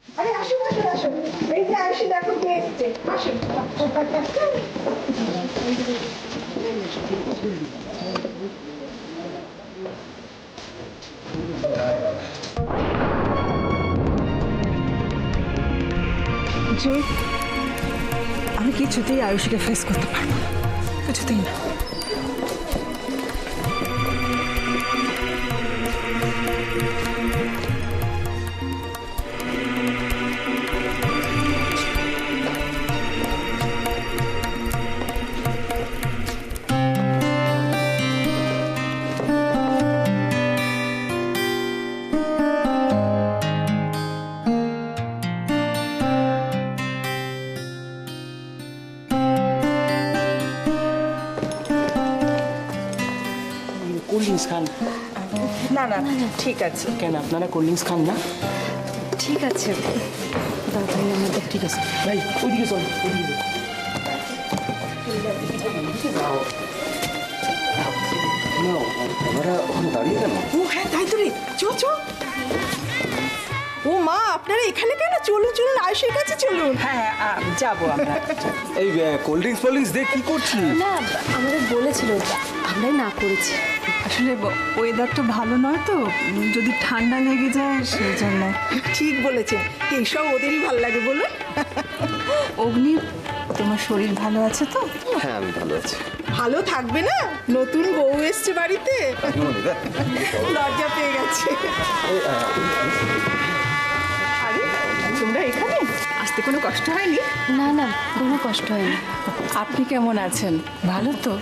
আরে আসুন আসুন আসুন, এই যে আয়ুষী দেখো কে এসছে, আসুন। জয়, আমি কিছুতেই আয়ুষীকে ফেস করতে পারবো না, কিছুতেই না। কোল্ড ড্রিঙ্কস খান? না না ঠিক আছে, কেন আপনারা কোল্ড ড্রিঙ্কস খান না? ঠিক আছে, তাড়াতাড়ি আমাদের। ঠিক আছে ভাই, ওইদিকে চল, ওইদিকে না, ওনারা ওখানে দাঁড়িয়ে কেন? ও হ্যাঁ তাই তো রে, চো চো। ও মা, আপনারা এখানে কেন? চলুন চলুন, আয়ুষীর কাছে চলুন। হ্যাঁ যাবো আমরা। এই কোল্ড ড্রিঙ্কস দিয়ে কি করছিস? না, আমাদের বলেছিল, আমরাই না করেছি। আসলে ওয়েদারটা ভালো নয় তো, যদি ঠান্ডা লেগে যায় সেই জন্য। ঠিক বলেছেন, এইসব ওদেরই ভালো লাগে বলুন। অগ্নি, তোমার শরীর ভালো আছে তো? হ্যাঁ, আমি ভালো আছি। ভালো থাকবে না, নতুন বউ এসছে বাড়িতে, লজ্জা পেয়ে গেছে। আরে তোমরা এখানে আসতে কোনো কষ্ট হয়নি? না না, কোনো কষ্ট হয়নি। আপনি কেমন আছেন? ভালো তো?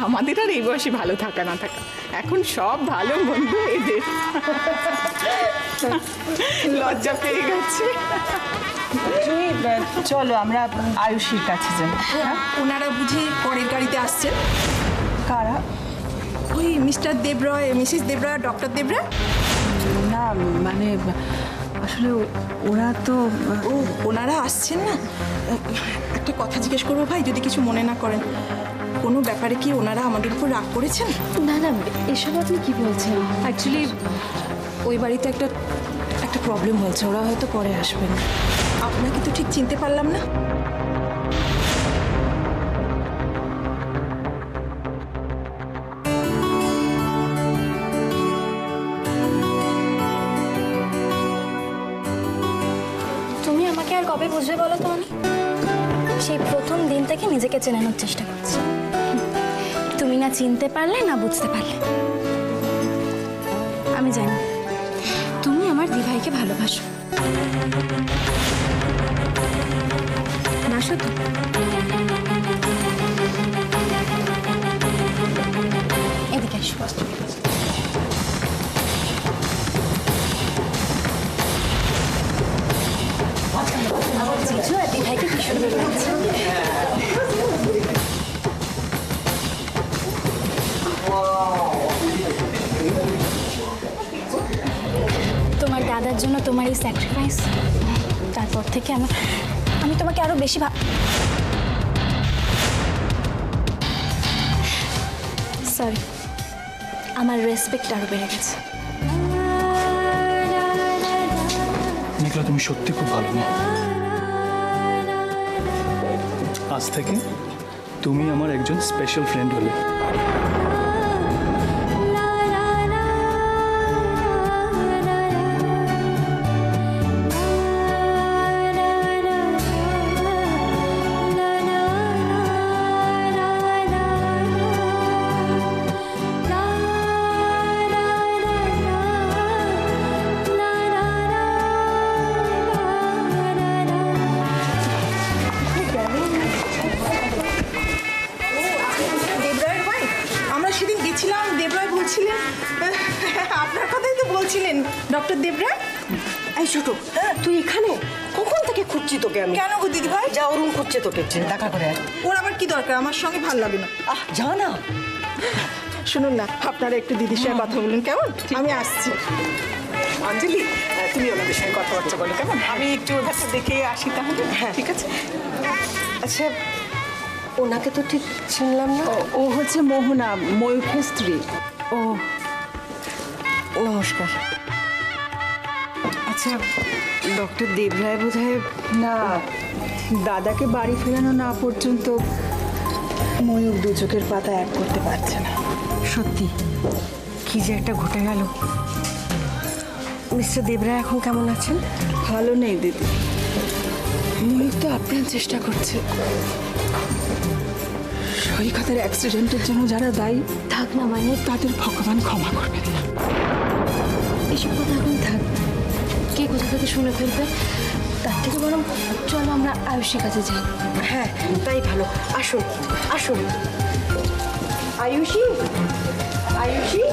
আমাদের আর এই বয়সে ভালো থাকা না থাকা, এখন সব ভালো মন্দ এদের। লজ্জা পেয়ে গেছে। চলো আমরা আয়ুষীর কাছে যাই। ওনারা বুঝি পরের গাড়িতে আসছেন? কারা? ওই মিস্টার দেবরয়, মিসেস দেবরয়, ডক্টর দেবরয়। না মানে আসলে ওরা তো ও, ওনারা আসছেন না? একটা কথা জিজ্ঞেস করবো ভাই, যদি কিছু মনে না করেন? কোনো ব্যাপারে কি ওনারা আমাদের উপর রাগ করেছেন? না না, এসব আপনি কি বলছেন? অ্যাকচুয়ালি ওই বাড়িতে একটা প্রবলেম হয়েছে, ওরা হয়তো পরে আসবেন। আপনাকে তো ঠিক চিনতে পারলাম না। তুমি আমাকে আর কবে বুঝবে বলো তো? আমি সেই প্রথম দিন থেকে নিজেকে চেনানোর চেষ্টা করছি। তুমি না চিনতে পারলে না বুঝতে পারলে। আমি জানি তুমি আমার দিভাইকে ভালোবাসো। বাসো তো? এদিকে আসো। জিজু আর দিভাইকে কি সুন্দর লাগছে। তোমার দাদার জন্য তোমার এই স্যাক্রিফাইস, তারপর থেকে আমি তোমাকে আরো বেশি সরি, আমার রেসপেক্ট আরো বেড়ে গেছে। মেঘলা, তুমি সত্যি খুব ভালো না। আজ থেকে তুমি আমার একজন স্পেশাল ফ্রেন্ড হলে। দেবরয়ের ভাই, আমরা সেদিন গেছিলাম, দেবরয় বলছিলেন, আপনার কথাই তো বলছিলেন ডক্টর দেবরয়। এই ছোট, তুই এখানে কখন থেকে খুঁজছি তোকে আমি? কেন গো দিদি ভাই? যা, অরুণ খুঁজছে তোকে, দেখা করে আয়। ওর আবার কি দরকার? আমার সঙ্গে ভালো লাগে না। যা না। শুনুন না, আপনারা একটু দিদির সঙ্গে কথা বলুন, কেমন? আমি আসছি। অঞ্জলি, তুমি ওনাদের সঙ্গে কথাবার্তা বলো, কেমন? আমি একটু ওদেরকে দেখে আসি তাহলে। হ্যাঁ ঠিক আছে। আচ্ছা, ওনাকে তো ঠিক চিনলাম না। ও হচ্ছে মোহনা, ময়ূখের স্ত্রী। ও, নমস্কার। আচ্ছা ডক্টর দেবরায় বোধহয় না, দাদাকে বাড়ি ফেরানো না পর্যন্ত ময়ূর দু চোখের পাতা এক করতে পারছে না। সত্যি কি যে একটা ঘটে গেল। মিস্টার দেবরায় এখন কেমন আছেন? ভালো নেই দিদি, ময়ূর তো আপ্রাণ চেষ্টা করছে। সৈকতের অ্যাক্সিডেন্টের জন্য যারা দায়ী থাক না মানে তাদের ভগবান ক্ষমা করবেন না। এসব কথা এখন থাক, কে কোথা থেকে শুনে ফেলবে। তার থেকে বরং চলো আমরা আয়ুষের কাছে যাই। হ্যাঁ তাই ভালো, আসুন আসুন। আয়ুষী, আয়ুষী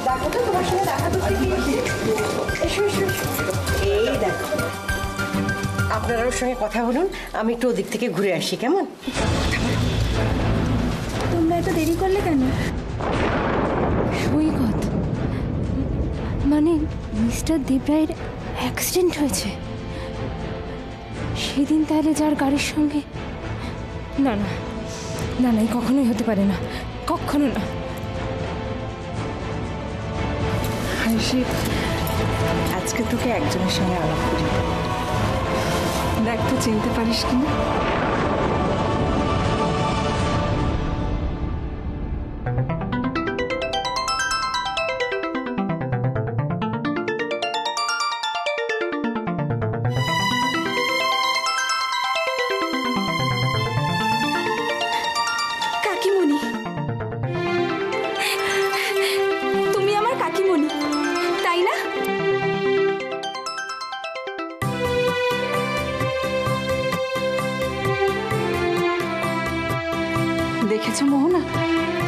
দেখো তো তোমার সঙ্গে দেখা করতে গিয়েছি। এসো এসো এসো। এই দেখো, আপনারা ওর সঙ্গে কথা বলুন, আমি একটু ওদিক থেকে ঘুরে আসি, কেমন? তোমরা এত দেরি করলে কেন? সৈকত মানে মিস্টার দেবরায়ের অ্যাক্সিডেন্ট হয়েছে সেদিন, তাহলে যার গাড়ির সঙ্গে? না না না না, কখনোই হতে পারে না, কখনো না। হাসি, আজকে তোকে একজনের সঙ্গে আলাপ করি, দেখ তো চিনতে পারিস কিনা। কাকিমণি, তুমি আমার কাকিমণি তাই না? দেখেছো মোহনা,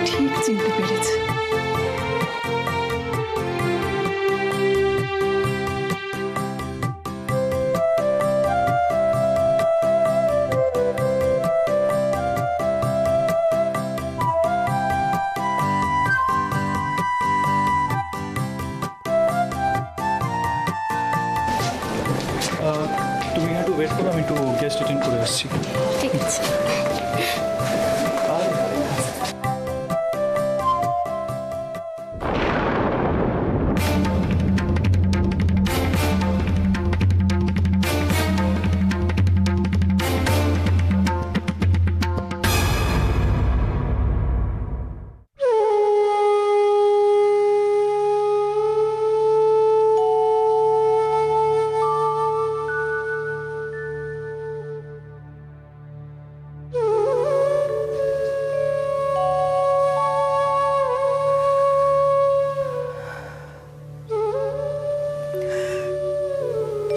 ঠিক চিনতে পেরেছে। তুমি একটু ওয়েট করো, আমি একটু গেস্ট অ্যাটেন্ড করে আসছি। ঠিক আছে।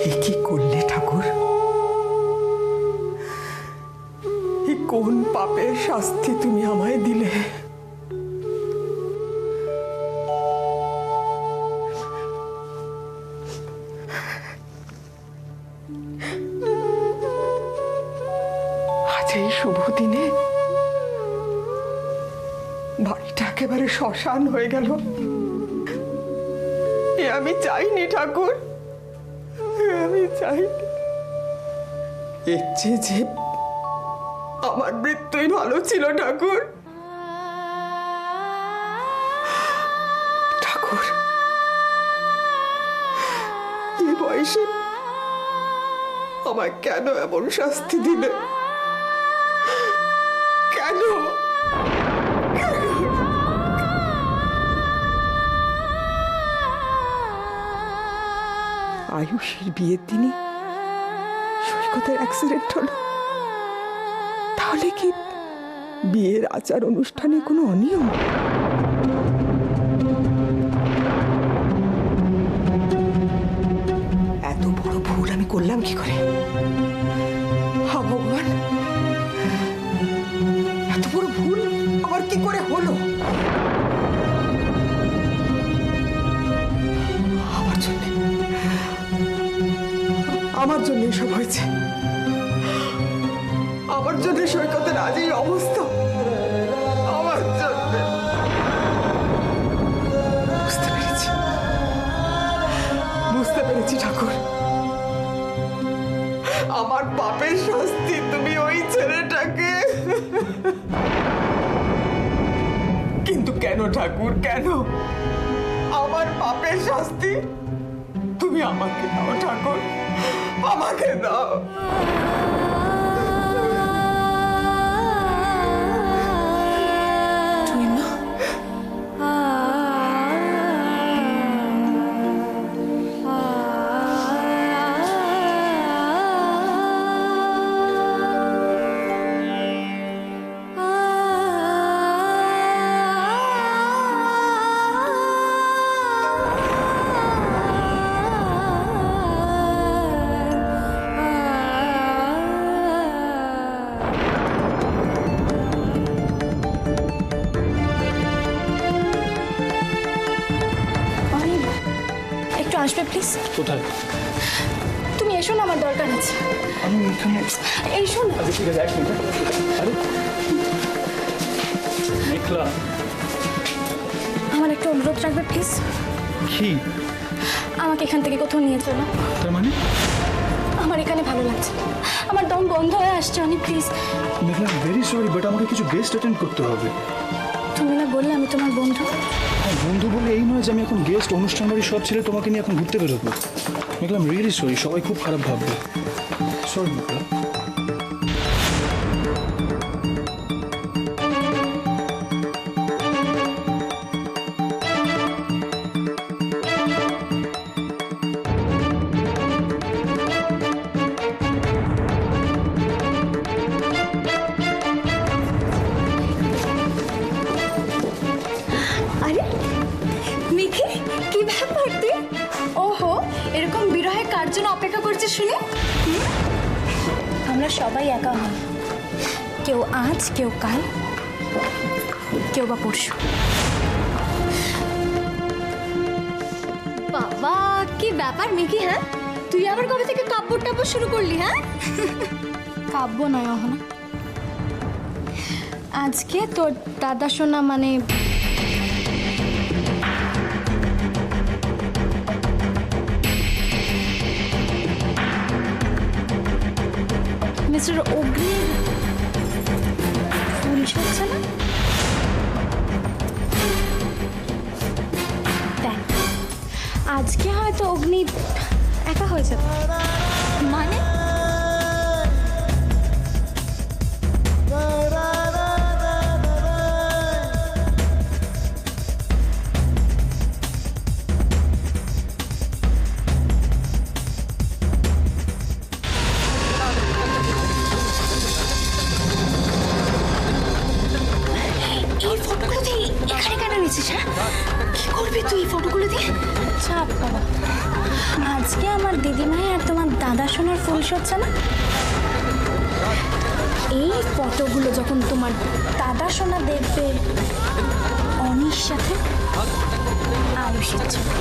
এ কি করলে ঠাকুর? এ কোন পাপের শাস্তি তুমি আমায় দিলে? আজ এই শুভ দিনে বাড়িটা একেবারে শ্মশান হয়ে গেল। এ আমি চাইনি ঠাকুর, আমি চাই এর চেয়ে যে আমার মৃত্যুই ভালো ছিল ঠাকুর। ঠাকুর, এই বয়সে আমায় কেন এমন শাস্তি দিলে? কেন? আয়ুষের বিয়ের দিনই সৈকতের অ্যাক্সিডেন্ট হলো। তাহলে কি বিয়ের আচার অনুষ্ঠানে কোনো অনিয়ম? এত বড় ভুল আমি করলাম কি করে? হা ভগবান, এত বড় ভুল আমার কি করে হলো? আমার জন্য এসব হয়েছে, আমার জন্য সৈকতের আজ এই অবস্থা, আমার জন্য। বুঝতে পেরেছি, বুঝতে পেরেছি ঠাকুর, আমার পাপের শাস্তি তুমি ওই ছেলেটাকে। কিন্তু কেন ঠাকুর, কেন আমার পাপের শাস্তি তুমি তুমি আমাকে দাও ঠাকুর, আমাকে দাও। অনিল, একটু আসবে প্লিজ। কোথায়? তুমি এসো না, আমার দরকার আছে। আমি এখানে। এসো না। আচ্ছা ঠিক আছে, এক মিনিট। আরে মেঘলা, আমার একটু অনুরোধ রাখবে প্লিজ। কি? আমাকে এখান থেকে কোথাও নিয়ে চলো। তার মানে? আমার এখানে ভালো লাগছে না। আমার দম বন্ধ হয়ে আসছে অনেক, please. Meghla, very sorry, but আমাকে কিছু গেস্ট অ্যাটেন্ড করতে হবে। তুমি না বললে আমি তোমার বন্ধু? হ্যাঁ, বন্ধু বলে এই নয় যে আমি এখন গেস্ট, অনুষ্ঠান বাড়ি সব ছেড়ে তোমাকে নিয়ে এখন ঘুরতে বেরোবো। মেঘলা, রিয়েলি সরি, সবাই খুব খারাপ ভাববে। সরি মেঘলা। আরে মিখি, কি ব্যাপার তুই? ওহো, এরকম বিরহে কার জন্য অপেক্ষা করছিস শুনে? আমরা সবাই একা হই, কেউ আজ, কেউ কাল, কেউ বা পরশু। বাবা, কি ব্যাপার মিকি? হ্যাঁ, তুই আবার কবে থেকে কাব্য টাব্য শুরু করলি? হ্যাঁ, কাব্য নয় অহনা, আজকে তোর দাদা শোনা মানে মিস্টার অগ্নির ফুল হচ্ছে না? দেখ, আজকে হয়তো অগ্নি একা হয়েছে, মানে এই ফটোগুলো দিয়ে এখানে কেন নিয়েছিস? হ্যাঁ, কি করবি তুই এই ফটোগুলো দিয়ে? চাপ বাবা, আজকে আমার দিদিমাই আর তোমার দাদা সোনার ফুল হচ্ছে না? এই ফটোগুলো যখন তোমার দাদা সোনা দেখবে অনির সাথে আয়ুষের ছবি,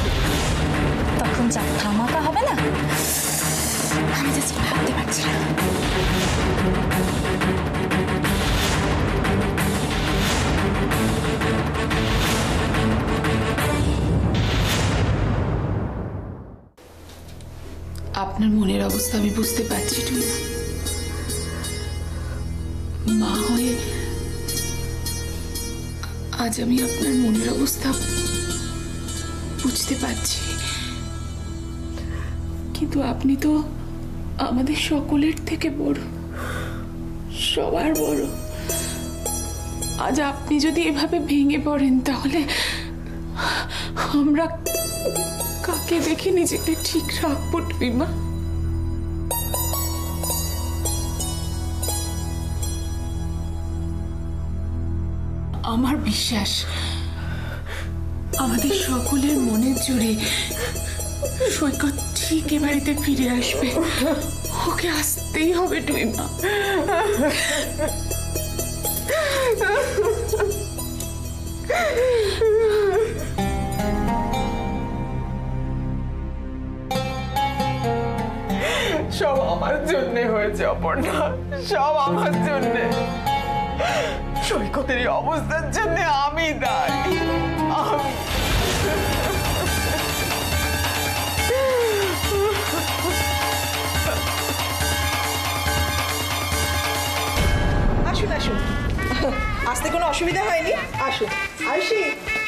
তখন যা ধামাকা হবে না, আমি জাস্ট ভাবতে পারছি না। আপনার মনের অবস্থা আমি বুঝতে পারছি টুইনা। মা হয়ে আজ আমি আপনার মনের অবস্থা বুঝতে পারছি, কিন্তু আপনি তো আমাদের সকলের থেকে বড়, সবার বড়। আজ আপনি যদি এভাবে ভেঙে পড়েন তাহলে আমরা কাকে দেখে নিজেকে ঠিক রাখবো টুইমা? আমার বিশ্বাস আমাদের সকলের মনের জোরে সৈকত ঠিক এ বাড়িতে ফিরে আসবে। ওকে আসতেই হবে টুইমা। সব আমার জন্যে হয়েছে অপর্ণা, সব আমার জন্যে। সৈকতের এই অবস্থার জন্য আমি দায়ী, আমি। আসুন আসুন, আসতে কোনো অসুবিধা হয়নি, আসুন। আয়ুষী,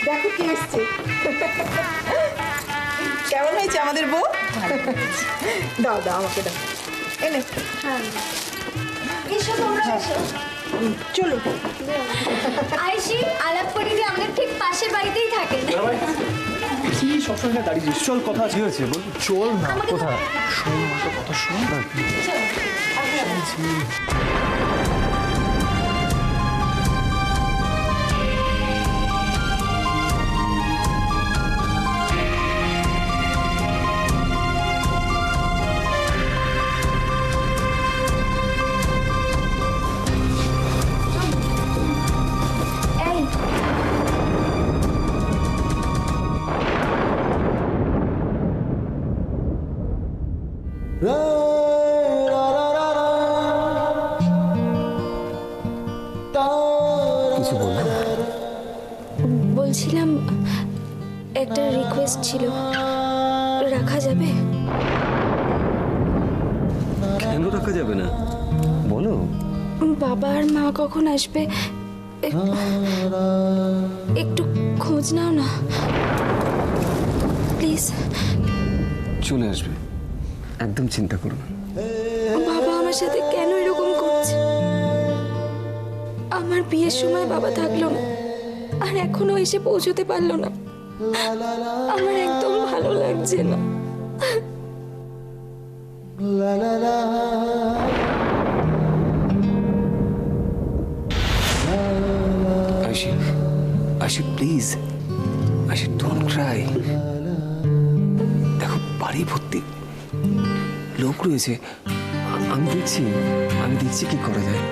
দেখো কি এসছে। কেমন হয়েছে আমাদের বউ? দাও দাও আমাকে দাও। এনে এসো তোমরা এসো। চলো। আয়ুষী আলাপ করি যে আমাদের ঠিক পাশের বাড়িতেই থাকে। কি সবসময় দাঁড়িয়ে চল, কথা আছে। হয়েছে বল। চল না, কোথায়? শোন একটা কথা শোন। এই কিছু বললো? বলছিলাম একটা রিকোয়েস্ট ছিল, রাখা যাবে? কেন রাখা যাবে না? বলো। বাবা আর মা কখন আসবে একটু খোঁজ নাও না প্লিজ। চলে আসবে, একদম চিন্তা করো না। বাবা আমার সাথে কেন এরকম করছে? আমার বিয়ের সময় বাবা থাকলো না, আর এখনো এসে পৌঁছতে পারলো না। আমার একদম ভালো লাগছে না। আশি, আশি প্লিজ, আশি ডোন্ট ক্রাই। দেখো বাড়ি ভর্তি লোক রয়েছে, আমি দেখছি কি করা যায়।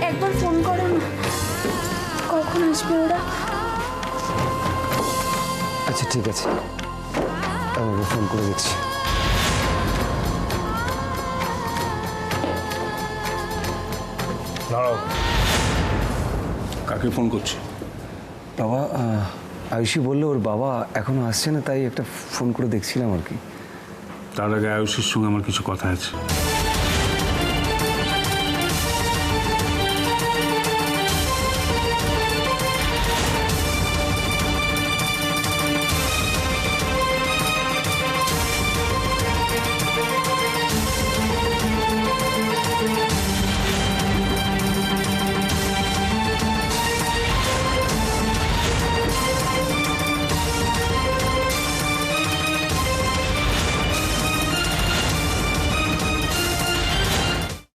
একবার ফোন করো না, কখন আসবে ওরা? আচ্ছা ঠিক আছে, আমি ফোন করে দেখছি। কাকে ফোন করছি? বাবা, আয়ুষী বললো ওর বাবা এখনো আসছে না, তাই একটা ফোন করে দেখছিলাম আর কি। তার আগে আয়ুষের সঙ্গে আমার কিছু কথা আছে।